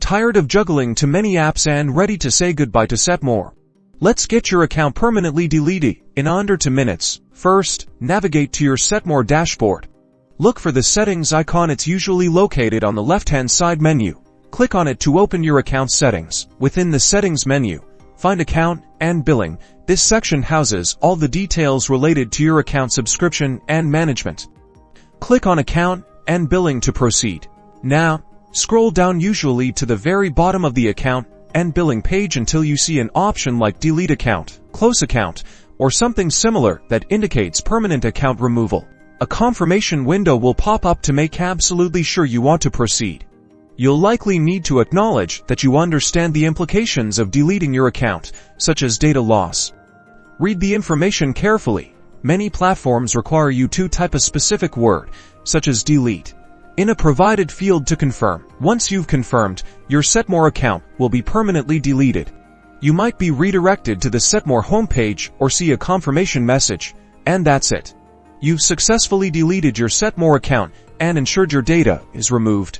Tired of juggling too many apps and ready to say goodbye to Setmore? Let's get your account permanently deleted in under 2 minutes. First, navigate to your Setmore dashboard. Look for the settings icon. It's usually located on the left-hand side menu. Click on it to open your account settings. Within the settings menu, find Account and Billing. This section houses all the details related to your account subscription and management. Click on Account and Billing to proceed. Now, scroll down usually to the very bottom of the account and billing page until you see an option like Delete Account, Close Account, or something similar that indicates permanent account removal. A confirmation window will pop up to make absolutely sure you want to proceed. You'll likely need to acknowledge that you understand the implications of deleting your account, such as data loss. Read the information carefully. Many platforms require you to type a specific word, such as delete, in a provided field to confirm. Once you've confirmed, your Setmore account will be permanently deleted. You might be redirected to the Setmore homepage or see a confirmation message, and that's it. You've successfully deleted your Setmore account and ensured your data is removed.